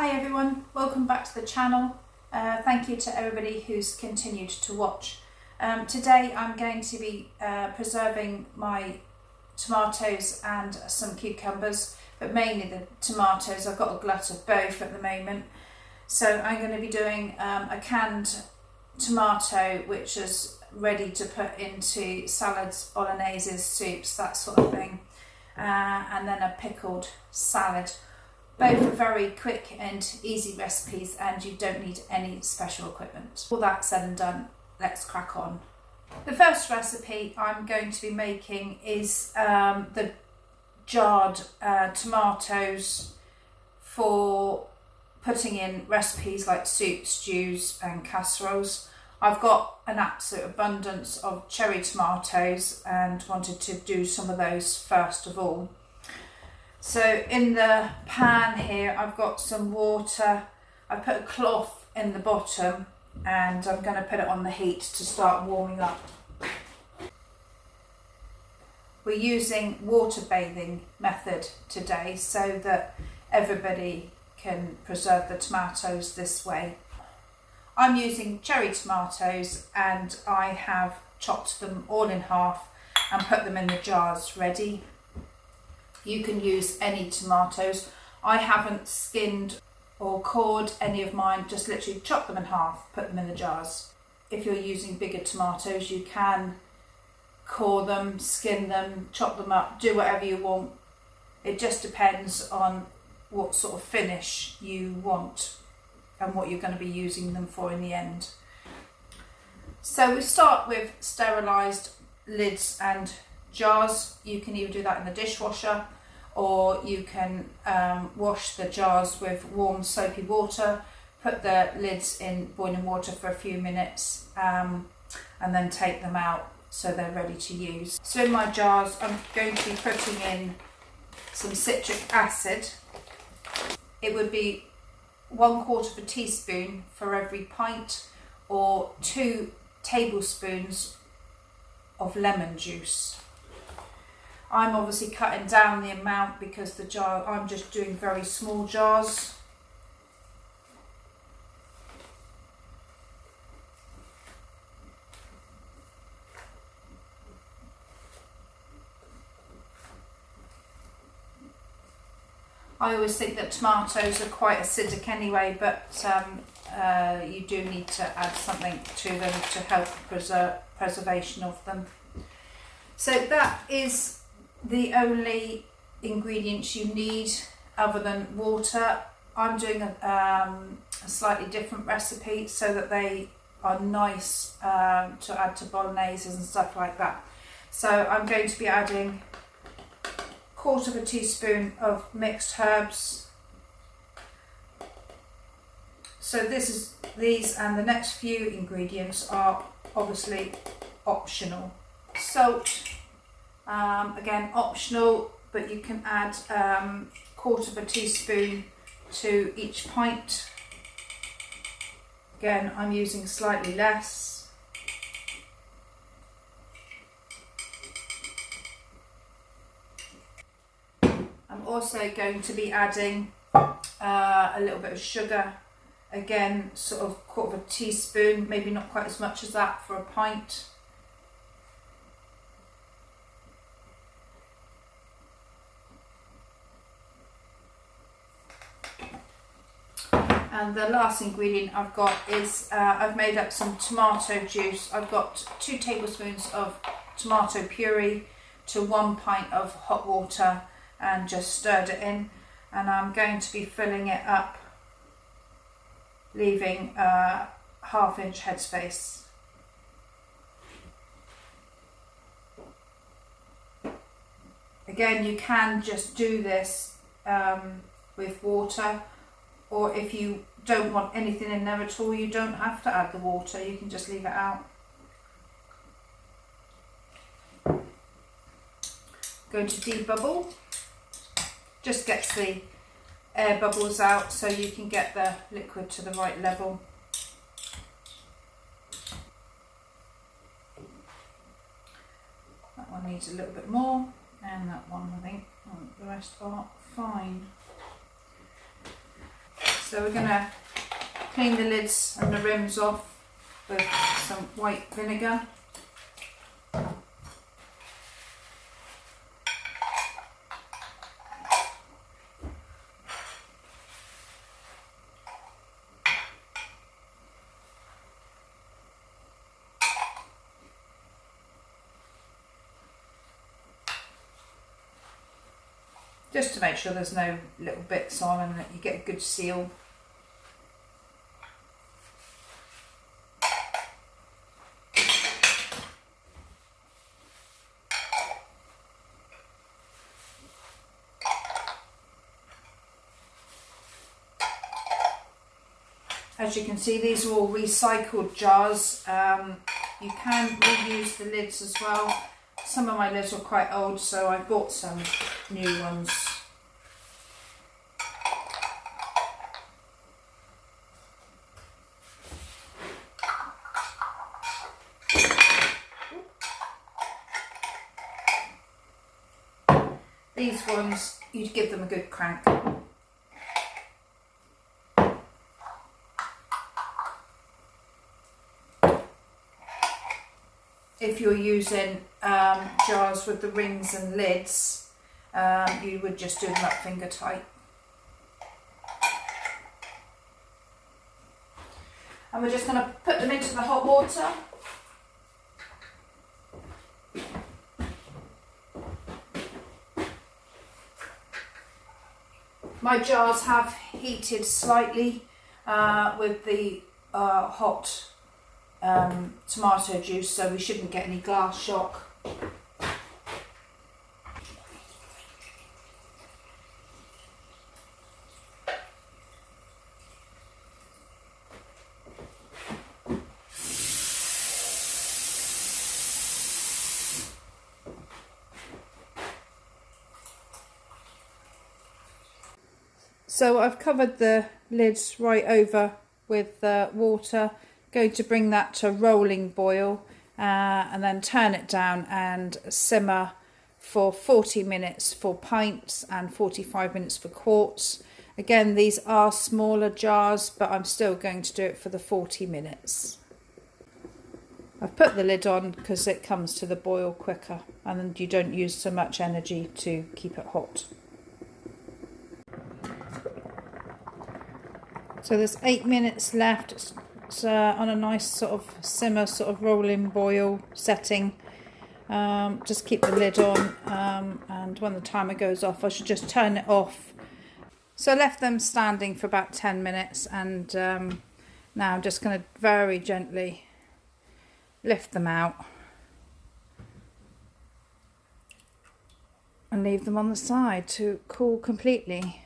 Hi everyone, welcome back to the channel. Thank you to everybody who's continued to watch. Today I'm going to be preserving my tomatoes and some cucumbers, but mainly the tomatoes. I've got a glut of both at the moment. So I'm going to be doing a canned tomato which is ready to put into salads, bolognese, soups, that sort of thing, and then a pickled salad. Both very quick and easy recipes, and you don't need any special equipment. All that said and done, let's crack on. The first recipe I'm going to be making is the jarred tomatoes for putting in recipes like soups, stews and casseroles. I've got an absolute abundance of cherry tomatoes and wanted to do some of those first of all. So in the pan here I've got some water. I put a cloth in the bottom and I'm going to put it on the heat to start warming up. We're using water bathing method today so that everybody can preserve the tomatoes this way. I'm using cherry tomatoes and I have chopped them all in half and put them in the jars ready. You can use any tomatoes. I haven't skinned or cored any of mine, just literally chop them in half, put them in the jars. If you're using bigger tomatoes, you can core them, skin them, chop them up, do whatever you want. It just depends on what sort of finish you want and what you're going to be using them for in the end. So we start with sterilised lids and jars. You can either do that in the dishwasher or you can wash the jars with warm soapy water, put the lids in boiling water for a few minutes and then take them out so they're ready to use. So in my jars I'm going to be putting in some citric acid. It would be 1/4 teaspoon for every pint or 2 tablespoons of lemon juice. I'm obviously cutting down the amount because the jar, I'm just doing very small jars. I always think that tomatoes are quite acidic anyway, but you do need to add something to them to help preservation of them. So that is the only ingredients you need other than water. I'm doing a slightly different recipe so that they are nice to add to bolognese and stuff like that. So I'm going to be adding 1/4 teaspoon of mixed herbs. So these and the next few ingredients are obviously optional. Salt, again optional, but you can add 1/4 teaspoon to each pint. Again, I'm using slightly less. I'm also going to be adding a little bit of sugar, again sort of 1/4 teaspoon, maybe not quite as much as that for a pint. And the last ingredient I've got is I've made up some tomato juice. I've got 2 tablespoons of tomato puree to 1 pint of hot water and just stirred it in, and I'm going to be filling it up, leaving a 1/2 inch headspace. Again, you can just do this with water, or if you don't want anything in there at all, you don't have to add the water, you can just leave it out. Going to debubble. Just gets the air bubbles out so you can get the liquid to the right level. That one needs a little bit more, and that one I think the rest are fine. So we're going to clean the lids and the rims off with some white vinegar. Just to make sure there's no little bits on and that you get a good seal. As you can see, these are all recycled jars. You can reuse the lids as well. Some of my lids are quite old, so I bought some new ones. These ones, you'd give them a good crank. If you're using jars with the rings and lids, you would just do them up finger tight. And we're just going to put them into the hot water. My jars have heated slightly with the hot tomato juice, so we shouldn't get any glass shock. So I've covered the lids right over with water. Going to bring that to rolling boil and then turn it down and simmer for 40 minutes for pints and 45 minutes for quarts. Again, these are smaller jars, but I'm still going to do it for the 40 minutes. I've put the lid on because it comes to the boil quicker and you don't use so much energy to keep it hot. So there's 8 minutes left. It's on a nice sort of simmer, sort of rolling boil setting. Just keep the lid on and when the timer goes off I should just turn it off. So I left them standing for about 10 minutes and now I'm just going to very gently lift them out and leave them on the side to cool completely.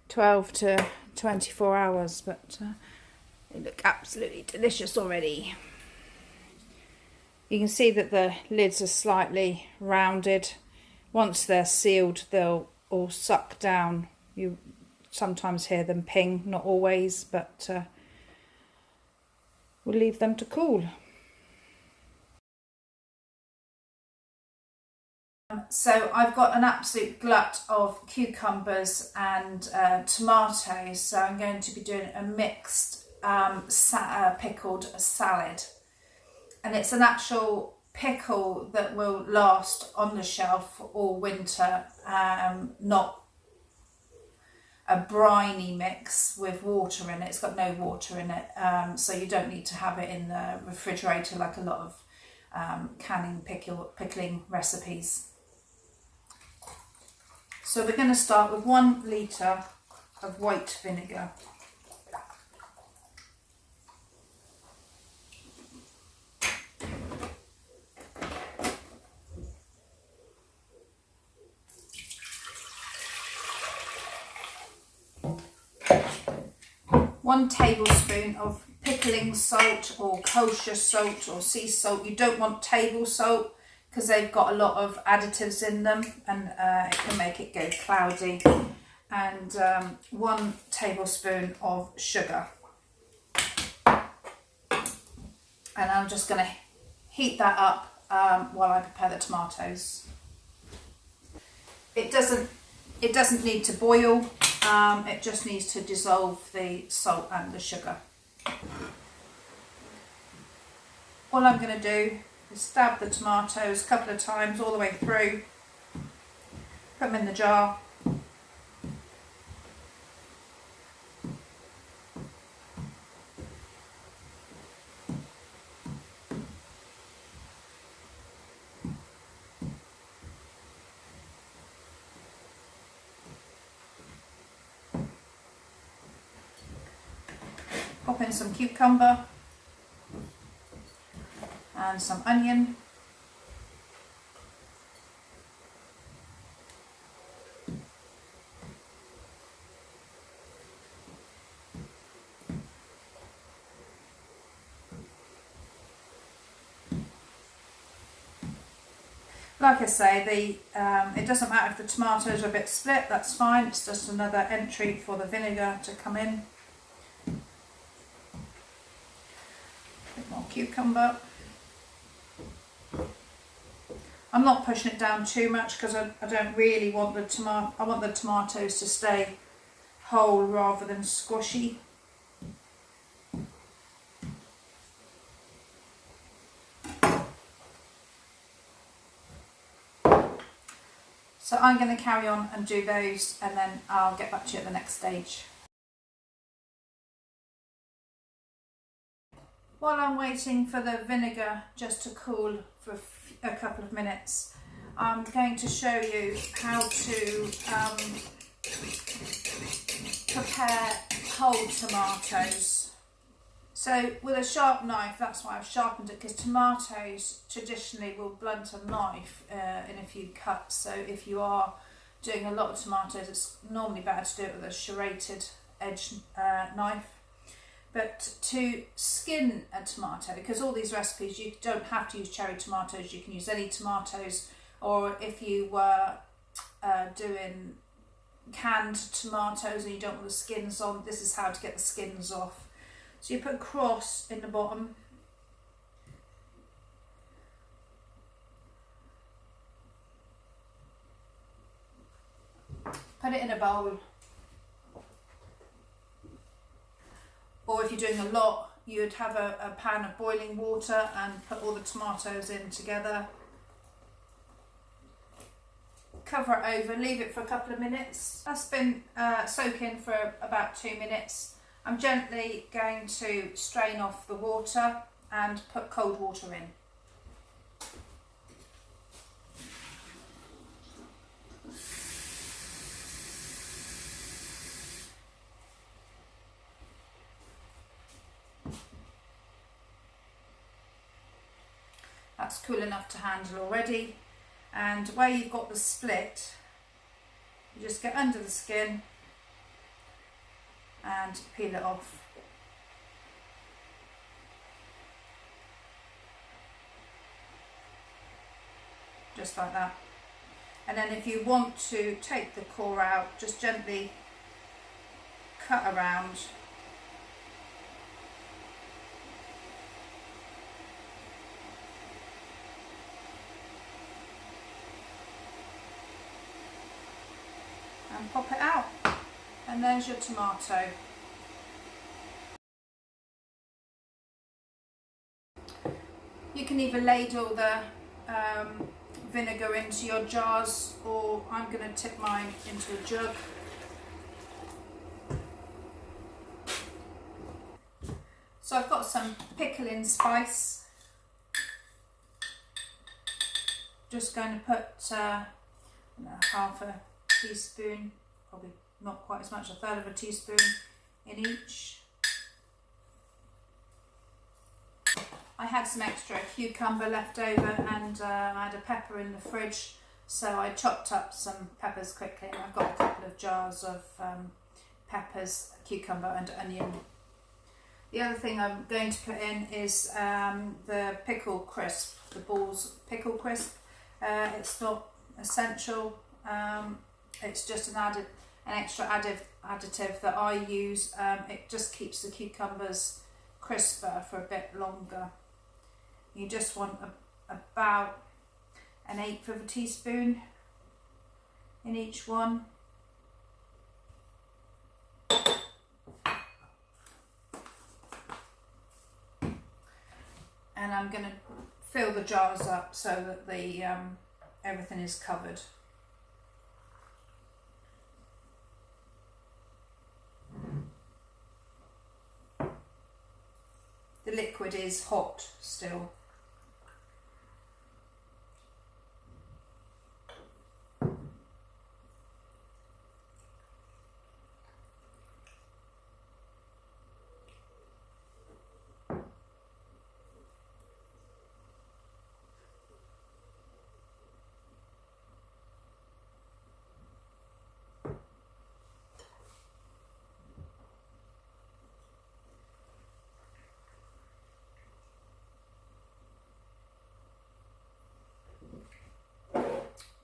12 to 24 hours, but they look absolutely delicious already. You can see that the lids are slightly rounded. Once they're sealed, they'll all suck down. You sometimes hear them ping, not always, but we'll leave them to cool. So I've got an absolute glut of cucumbers and tomatoes, so I'm going to be doing a mixed pickled salad, and it's an actual pickle that will last on the shelf all winter, not a briny mix with water in it. It's got no water in it, so you don't need to have it in the refrigerator like a lot of canning pickling recipes. So we're going to start with 1 litre of white vinegar. One tablespoon of pickling salt or kosher salt or sea salt. You don't want table salt because they've got a lot of additives in them and it can make it go cloudy. And 1 tablespoon of sugar. And I'm just going to heat that up while I prepare the tomatoes. It doesn't need to boil. It just needs to dissolve the salt and the sugar. All I'm going to do is stab the tomatoes a couple of times all the way through, put them in the jar. Pop in some cucumber and some onion. Like I say, it doesn't matter if the tomatoes are a bit split, that's fine, it's just another entry for the vinegar to come in. A bit more cucumber. I'm not pushing it down too much because I don't really want the I want the tomatoes to stay whole rather than squashy. So I'm going to carry on and do those, and then I'll get back to you at the next stage. While I'm waiting for the vinegar just to cool for a couple of minutes, I'm going to show you how to prepare whole tomatoes. So with a sharp knife, that's why I've sharpened it, because tomatoes traditionally will blunt a knife in a few cuts. So if you are doing a lot of tomatoes, it's normally better to do it with a serrated edge knife. But to skin a tomato, because all these recipes, you don't have to use cherry tomatoes, you can use any tomatoes, or if you were doing canned tomatoes and you don't want the skins on, this is how to get the skins off. So you put a cross in the bottom, put it in a bowl, or if you're doing a lot, you'd have a pan of boiling water and put all the tomatoes in together. Cover it over, leave it for a couple of minutes. That's been soaking for about 2 minutes. I'm gently going to strain off the water and put cold water in. That's cool enough to handle already. And where you've got the split, you just get under the skin and peel it off. Just like that. And then if you want to take the core out, just gently cut around. And pop it out. And there's your tomato. You can either ladle the vinegar into your jars, or I'm going to tip mine into a jug. So I've got some pickling spice. Just going to put half a teaspoon, probably not quite as much, a third of a teaspoon in each. I had some extra cucumber left over, and I had a pepper in the fridge, so I chopped up some peppers quickly. I've got a couple of jars of peppers, cucumber and onion. The other thing I'm going to put in is the pickle crisp, the Ball's pickle crisp. It's not essential, it's just an extra additive that I use. It just keeps the cucumbers crisper for a bit longer. You just want about 1/8 of a teaspoon in each one. I'm going to fill the jars up so that the everything is covered. The liquid is hot still.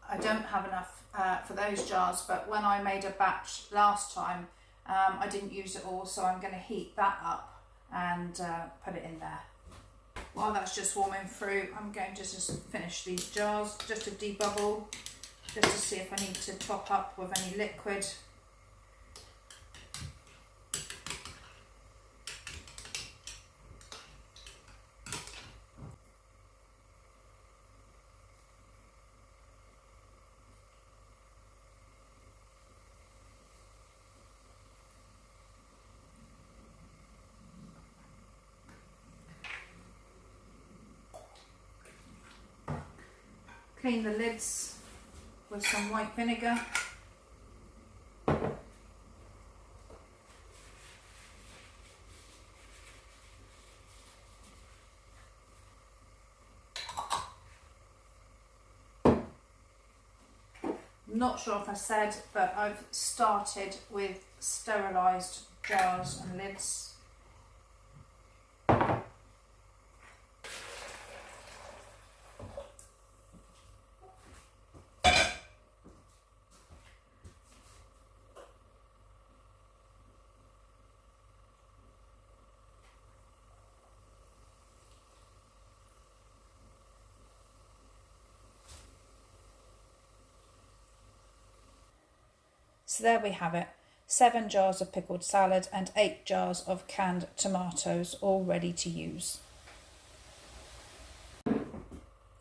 I don't have enough for those jars, but when I made a batch last time, I didn't use it all, so I'm going to heat that up and put it in there. While that's just warming through, I'm going to just finish these jars just to debubble, just to see if I need to top up with any liquid. Clean the lids with some white vinegar. Not sure if I said, but I've started with sterilised jars and lids. So there we have it, 7 jars of pickled salad and 8 jars of canned tomatoes, all ready to use.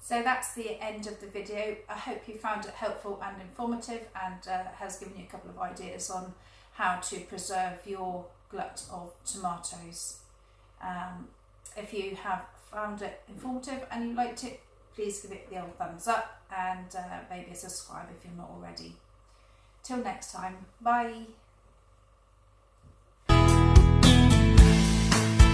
So that's the end of the video. I hope you found it helpful and informative, and has given you a couple of ideas on how to preserve your glut of tomatoes. If you have found it informative and you liked it, please give it the old thumbs up, and maybe subscribe if you're not already. Till next time, bye.